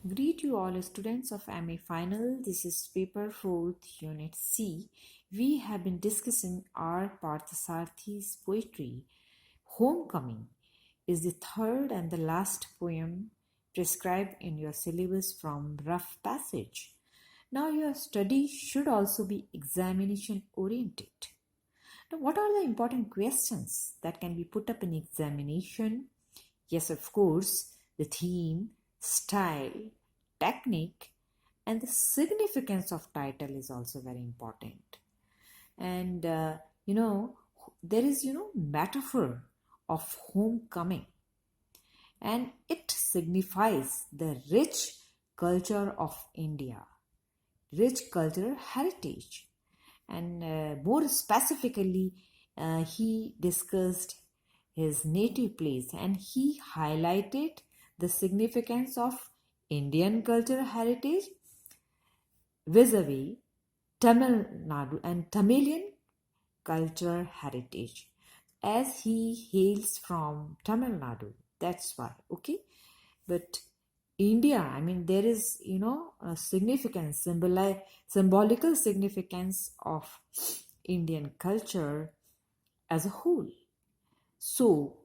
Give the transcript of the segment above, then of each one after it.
Greet you all students of MA Final. This is paper 4th unit C. We have been discussing R. Parthasarthi's poetry. Homecoming is the third and the last poem prescribed in your syllabus from Rough Passage. Now your study should also be examination oriented. Now what are the important questions that can be put up in examination? Yes, of course, the theme, style, technique, and the significance of title is also very important. And there is metaphor of homecoming, and it signifies the rich culture of India, rich cultural heritage, and more specifically, he discussed his native place and he highlighted the significance of Indian cultural heritage vis-a-vis Tamil Nadu and Tamilian cultural heritage, as he hails from Tamil Nadu. That's why, okay? But India, I mean, there is, a significance, symbolical significance of Indian culture as a whole. So,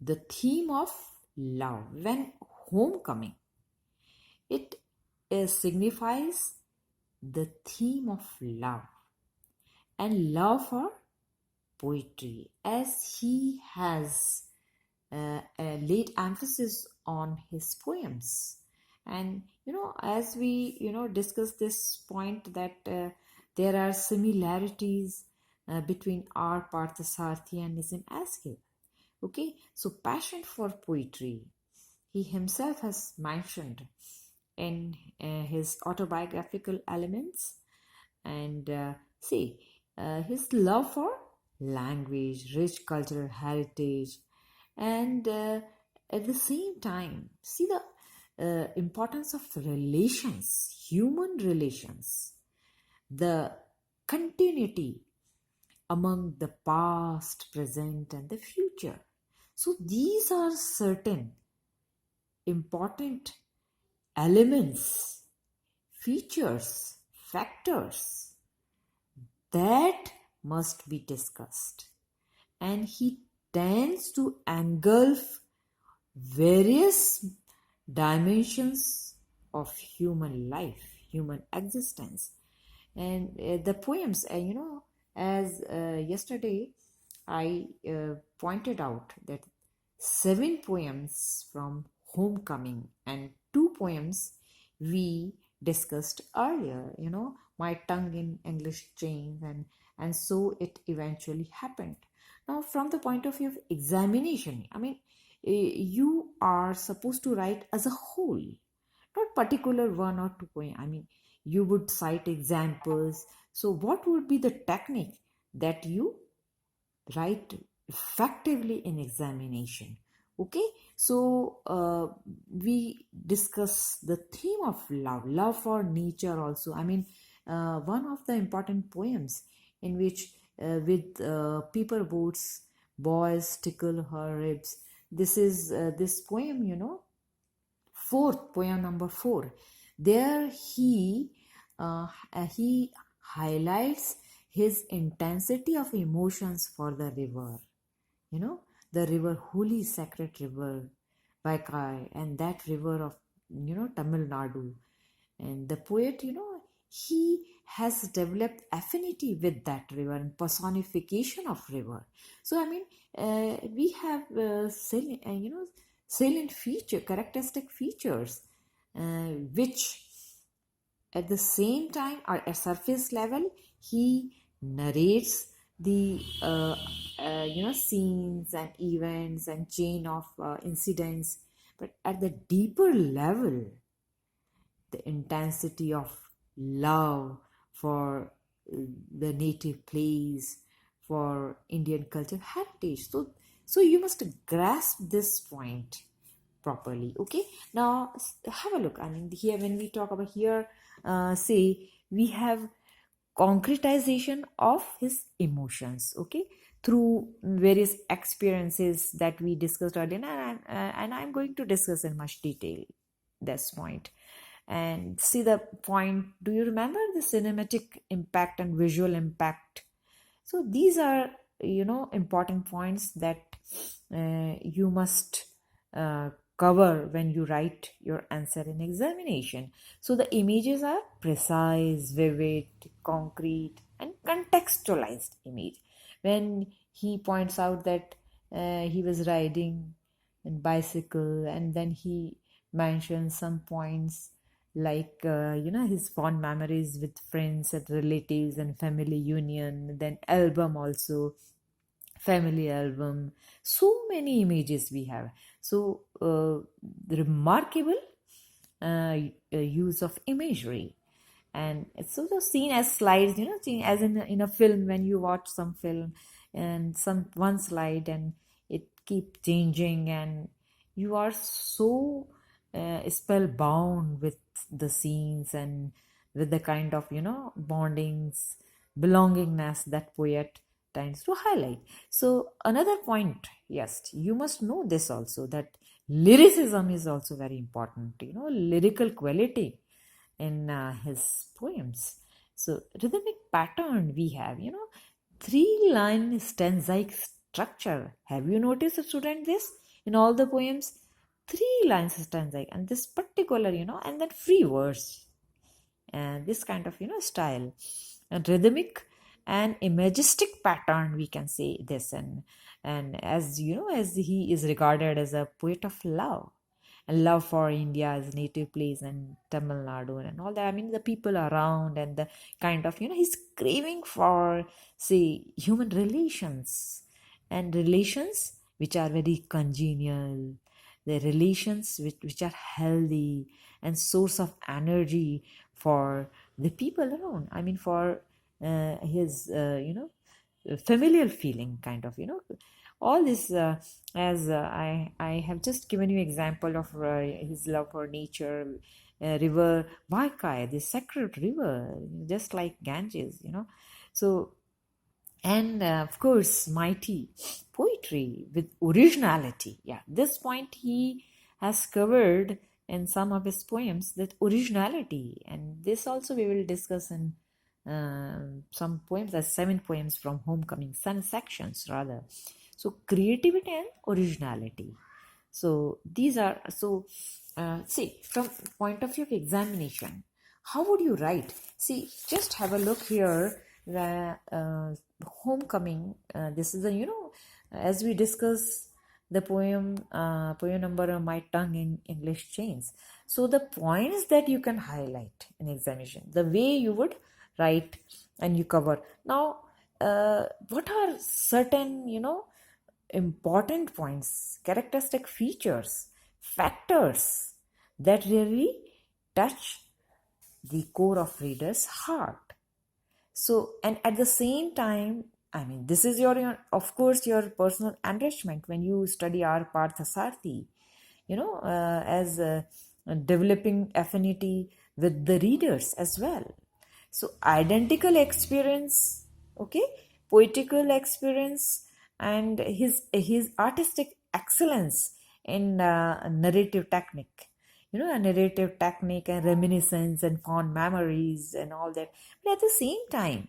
the theme of love, when homecoming, it signifies the theme of love and love for poetry, as he has laid emphasis on his poems. And as we discuss this point, that there are similarities between R. Parthasarthi and Nissim Askew. Okay, so passion for poetry, he himself has mentioned in his autobiographical elements. And see, his love for language, rich cultural heritage, and at the same time, see the importance of relations, human relations, the continuity among the past, present, and the future. So these are certain important elements, features, factors that must be discussed. And he tends to engulf various dimensions of human life, human existence. And the poems, as yesterday I pointed out that 7 poems from Homecoming and 2 poems we discussed earlier, My Tongue in English Chains, and so it eventually happened. Now, from the point of view of examination, I mean, you are supposed to write as a whole, not particular one or two points. I mean, you would cite examples. So, what would be the technique that you write effectively in examination? Okay, so we discuss the theme of love for nature also. I mean, one of the important poems in which with paper boats boys tickle her ribs. This is this poem, fourth poem, number 4. There he highlights his intensity of emotions for the river, the river, holy sacred river Baikai, and that river of Tamil Nadu. And the poet, he has developed affinity with that river and personification of river. So I mean, we have salient feature, characteristic features, which at the same time are at surface level. He narrates the scenes and events and chain of incidents, but at the deeper level, the intensity of love for the native place, for Indian culture heritage. So you must grasp this point properly. Okay, now have a look. I mean, here when we talk about here, say we have concretization of his emotions. Okay, through various experiences that we discussed earlier, and I'm going to discuss in much detail this point. And see the point, do you remember the cinematic impact and visual impact? So these are, important points that you must cover when you write your answer in examination. So the images are precise, vivid, concrete, and contextualized image. When he points out that he was riding a bicycle, and then he mentions some points like his fond memories with friends and relatives and family union, then album also, family album, so many images we have. So remarkable use of imagery, and it's sort of seen as slides, seen as in a film. When you watch some film and some one slide and it keep changing, and you are so spellbound with the scenes and with the kind of bondings, belongingness that poet tends to highlight. So another point, yes, you must know this also, that lyricism is also very important, lyrical quality in his poems. So rhythmic pattern we have, three-line stanzaic structure. Have you noticed, student, this in all the poems? Three lines stanzaic, and this particular, and then free verse, and this kind of style, and rhythmic and imagistic pattern, we can say this. And as as he is regarded as a poet of love, and love for India's native place and Tamil Nadu and all that. I mean, the people around, and the kind of, he's craving for, say, human relations, and relations which are very congenial, the relations which are healthy and source of energy for the people around. I mean, for his, familial feeling, kind of, all this, as I have just given you example of his love for nature, river Vaikai, the sacred river, just like Ganges, so. And of course, mighty poetry with originality. Yeah, this point he has covered in some of his poems, that originality. And this also we will discuss in some poems, as 7 poems from Homecoming, 7 sections rather. So, creativity and originality. So, these are, so see, from point of view of examination, how would you write? See, just have a look here. The Homecoming, this is a, as we discuss the poem number My Tongue in English Chains. So the points that you can highlight in examination, the way you would write and you cover. Now, what are certain, important points, characteristic features, factors that really touch the core of reader's heart? So, and at the same time, I mean, this is your of course, your personal enrichment when you study our Parthasarthi, as developing affinity with the readers as well. So, identical experience, okay, poetical experience, and his artistic excellence in narrative technique, a narrative technique and reminiscence and fond memories and all that. But at the same time,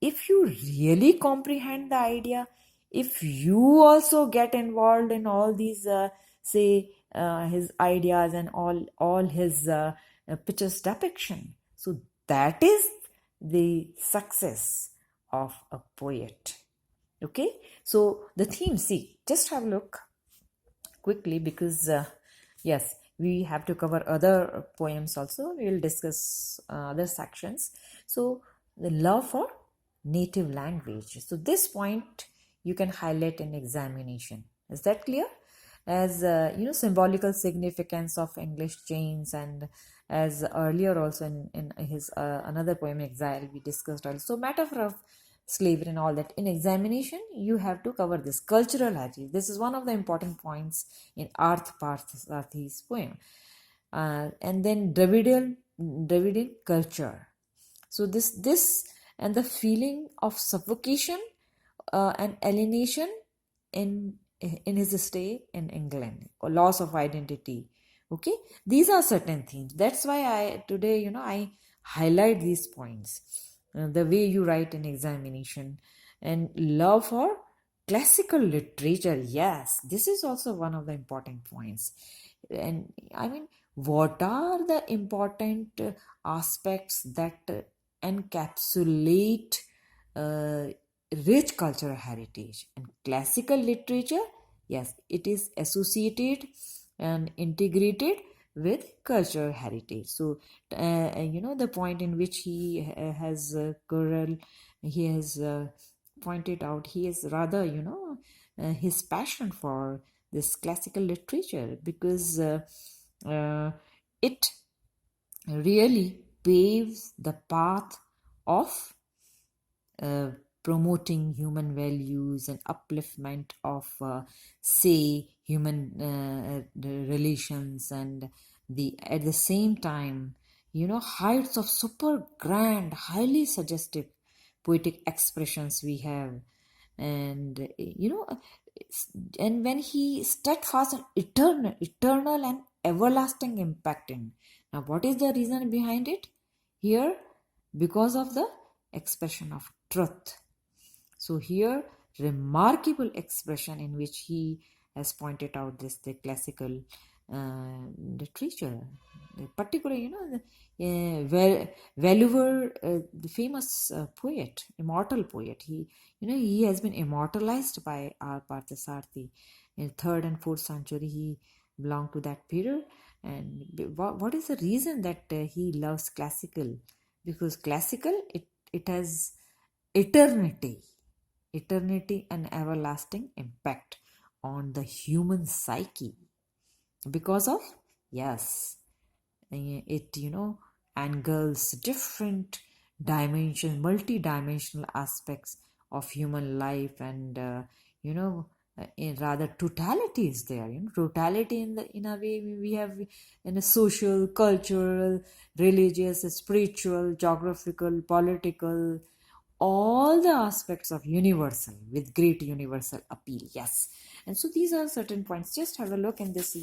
if you really comprehend the idea, if you also get involved in all these, say, his ideas and all his pictures depiction, so that is the success of a poet. Okay, so the theme, see, just have a look quickly, because yes, we have to cover other poems also. We will discuss other sections. So the love for native language, so this point you can highlight in examination. Is that clear? As symbolical significance of English chains, and as earlier also in his another poem Exile we discussed also, metaphor of slavery and all that. In examination you have to cover this cultural heritage. This is one of the important points in Arth Parthasarthi's poem. And then Dravidian culture. So this and the feeling of suffocation and alienation in his stay in England, or loss of identity, Okay, these are certain things. That's why I today, I highlight these points. The way you write in examination, and love for classical literature. Yes, this is also one of the important points. And I mean, what are the important aspects that encapsulate uh, rich cultural heritage and classical literature? Yes, it is associated and integrated with cultural heritage. So the point in which he has Corel, he has pointed out, he is rather his passion for this classical literature, because uh, it really paves the path of uh, promoting human values and upliftment of, say, human the relations, and the at the same time, heights of super grand, highly suggestive poetic expressions we have. And and when he steadfast and eternal and everlasting impacting. Now, what is the reason behind it here? Because of the expression of truth. So here, remarkable expression in which he has pointed out this, the classical literature, particularly, Valuer, the famous poet, immortal poet. He has been immortalized by R. Parthasarathi in third and fourth century. He belonged to that period. And what is the reason that he loves classical? Because classical, it has eternity, and everlasting impact on the human psyche. Because of, yes, it angles different dimensions, multi-dimensional aspects of human life. And in rather totality is there, totality in a way we have in a social, cultural, religious, spiritual, geographical, political, all the aspects of universal with great universal appeal. Yes. And so these are certain points. Just have a look in this.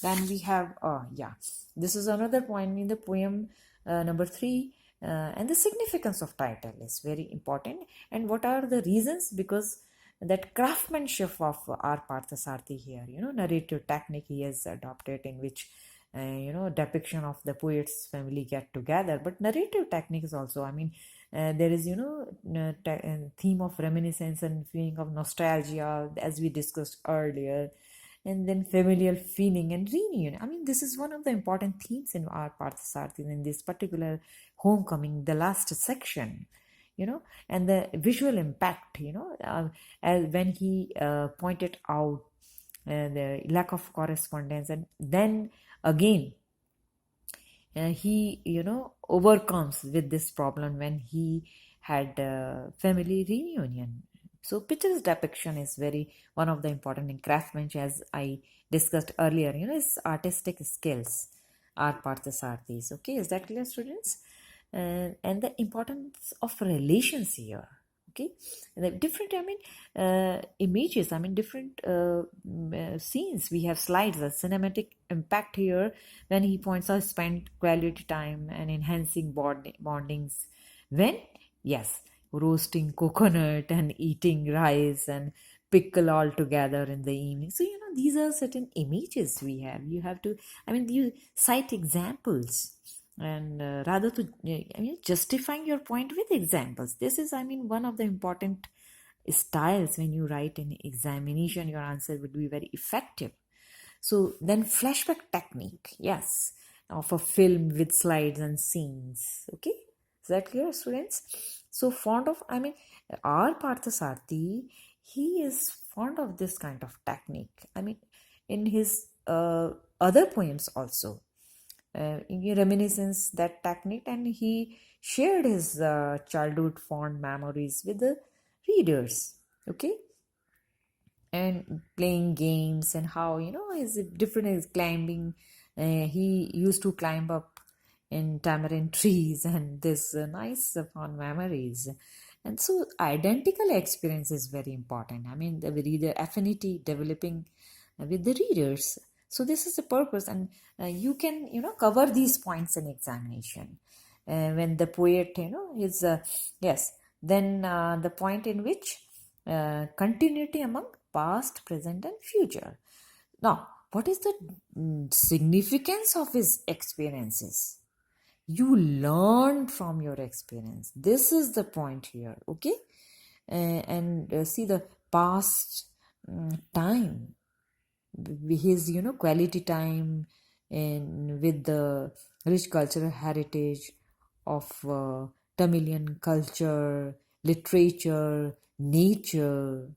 Then we have, yeah, this is another point in the poem number 3. And the significance of title is very important. And what are the reasons? Because that craftsmanship of R. Parthasarathi here, narrative technique he has adopted, in which depiction of the poet's family get together. But narrative technique is also, I mean, there is theme of reminiscence and feeling of nostalgia, as we discussed earlier, and then familial feeling and reunion. I mean, this is one of the important themes in our Parthasarathi in this particular homecoming, the last section. And the visual impact, as when he pointed out the lack of correspondence, and then again he overcomes with this problem when he had family reunion. So pictures depiction is very one of the important in craftsmanship, as I discussed earlier. His artistic skills are Parthasarathis. Okay, is that clear, students? And the importance of relations here. Okay, and the different, I mean, images, I mean, different scenes. We have slides, the cinematic impact here when he points out spend quality time and enhancing bondings. When, yes, roasting coconut and eating rice and pickle all together in the evening. So, these are certain images we have. You have to, I mean, you cite examples, and rather to justifying your point with examples. This is, I mean, one of the important styles. When you write in examination, your answer would be very effective. So then flashback technique, yes, of a film with slides and scenes. Okay, is that clear, students? So fond of, I mean, R. Parthasarathi, he is fond of this kind of technique. I mean, in his other poems also, he reminiscence that technique, and he shared his childhood fond memories with the readers. Okay, and playing games, and how is it different is climbing. He used to climb up in tamarind trees, and this nice fond memories. And so identical experience is very important. I mean, the reader affinity developing with the readers. So this is the purpose, and you can cover these points in examination when the poet is yes. Then the point in which continuity among past, present, and future. Now, what is the significance of his experiences? You learn from your experience. This is the point here, okay? And see the past time, his quality time, and with the rich cultural heritage of Tamilian culture, literature, nature.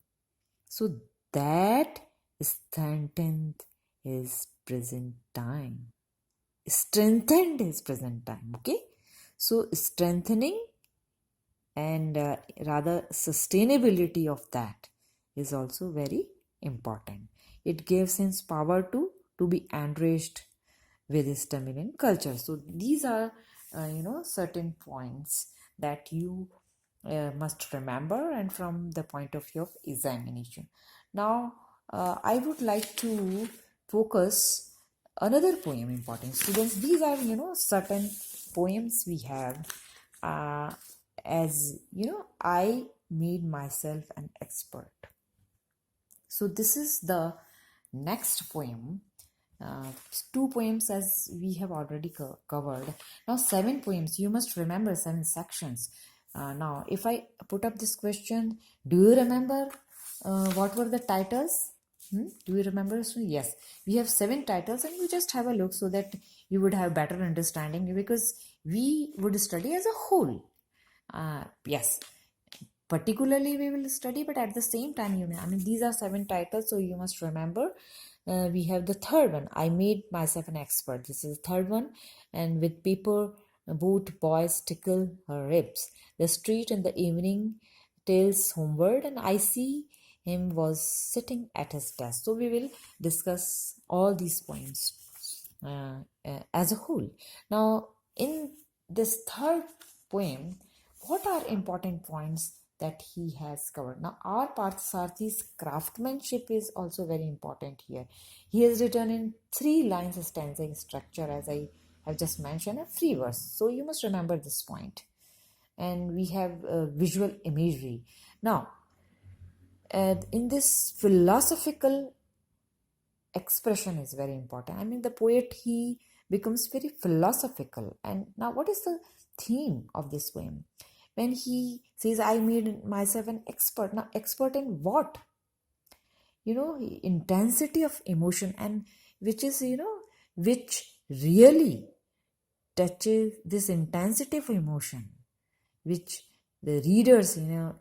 So that strengthened his present time. Strengthened his present time. Okay, so strengthening and rather sustainability of that is also very important. It gives him power to be enriched with his Tamilian culture. So these are certain points that you must remember, and from the point of view of examination. Now I would like to focus another poem important students. These are certain poems we have as I made myself an expert. So this is the next poem. Two poems as we have already covered. Now 7 poems. You must remember 7 sections. Now if I put up this question, do you remember what were the titles? Do you remember? So yes, we have 7 titles, and you just have a look so that you would have better understanding, because we would study as a whole. Yes, particularly we will study, but at the same time these are 7 titles, so you must remember. We have the third one, I made myself an expert. This is the third one. And with paper boat boys tickle her ribs, the street in the evening tails homeward, and I see him was sitting at his desk. So we will discuss all these points as a whole. Now in this third poem, what are important points that he has covered? Now our Parthasarthi's craftsmanship is also very important here. He has written in 3 lines stanza structure, as I have just mentioned, a free verse. So you must remember this point. And we have visual imagery. Now in this philosophical expression is very important. The poet, he becomes very philosophical. And now what is the theme of this poem? When he says, I made myself an expert. Now expert in what? Intensity of emotion, and which is which really touches this intensity of emotion, which the readers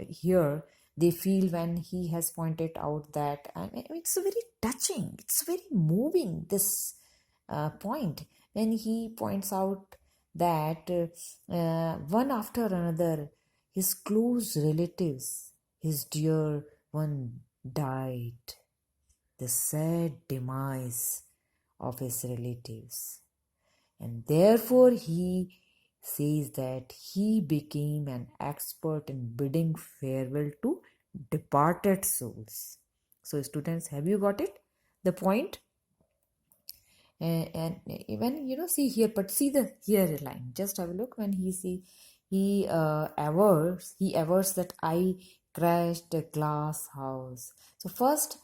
here they feel when he has pointed out that. And it's very touching, it's very moving, this point, when he points out that one after another his close relatives, his dear one, died. The sad demise of his relatives, and therefore he says that he became an expert in bidding farewell to departed souls. So students, have you got it, the point? And even see here, but see the here line, just have a look. When he avers that I crashed a glass house. So first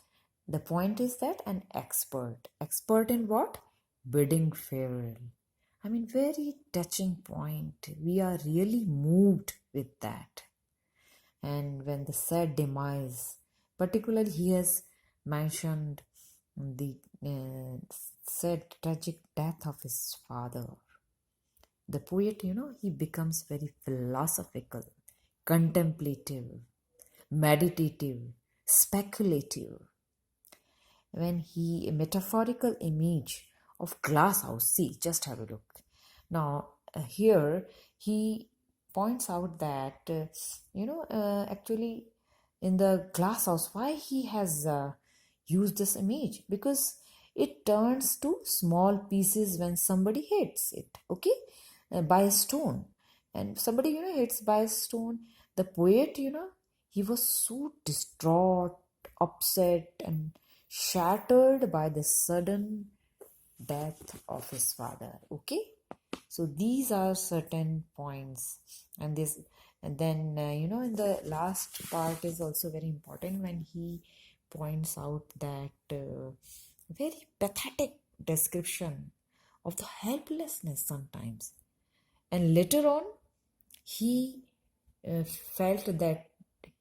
the point is that an expert in what? Bidding farewell. Very touching point. We are really moved with that. And when the sad demise, particularly he has mentioned the sad tragic death of his father. The poet, he becomes very philosophical, contemplative, meditative, speculative. When he, a metaphorical image of glass house, see, just have a look. Now here he points out that actually in the glass house, why he has used this image, because it turns to small pieces when somebody hits it, okay, by a stone. And somebody hits by a stone, the poet, he was so distraught, upset, and shattered by the sudden death of his father. Okay, so these are certain points, and this, and then in the last part is also very important when he points out that very pathetic description of the helplessness sometimes, and later on he felt that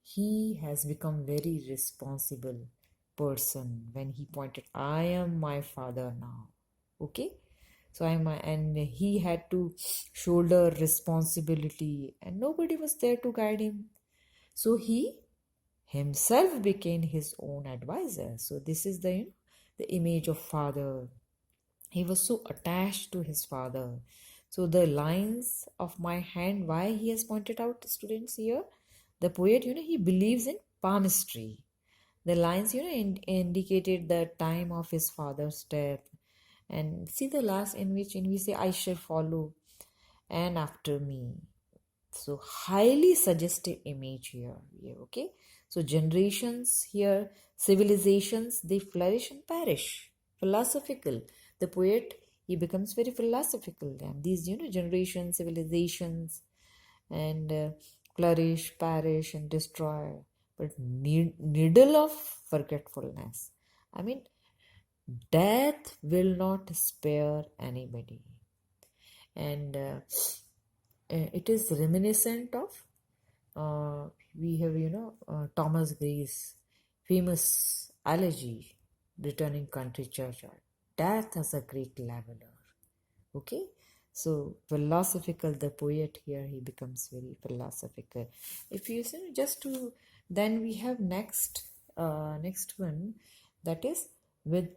he has become very responsible person when he pointed, I am my father now. Okay, so and he had to shoulder responsibility and nobody was there to guide him, so he himself became his own advisor. So this is the image of father. He was so attached to his father. So the lines of my hand, why he has pointed out, students, here, the poet, he believes in palmistry. The lines, indicated the time of his father's death. And see the last in which we say, I shall follow and after me. So highly suggestive image here. Yeah, okay. So generations here, civilizations, they flourish and perish. Philosophical. The poet, he becomes very philosophical. And these, generations, civilizations, and flourish, perish, and destroy. But needle of forgetfulness. I mean, death will not spare anybody. And it is reminiscent of we have Thomas Gray's famous elegy, Returning Country Churchyard. Death as a great leveler. Okay, so philosophical, the poet here, he becomes very philosophical. If you see, just to, then we have next one, that is, with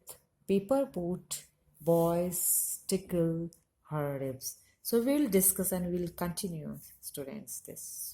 paper boat boys tickle her ribs. So we'll discuss and we'll continue, students, this.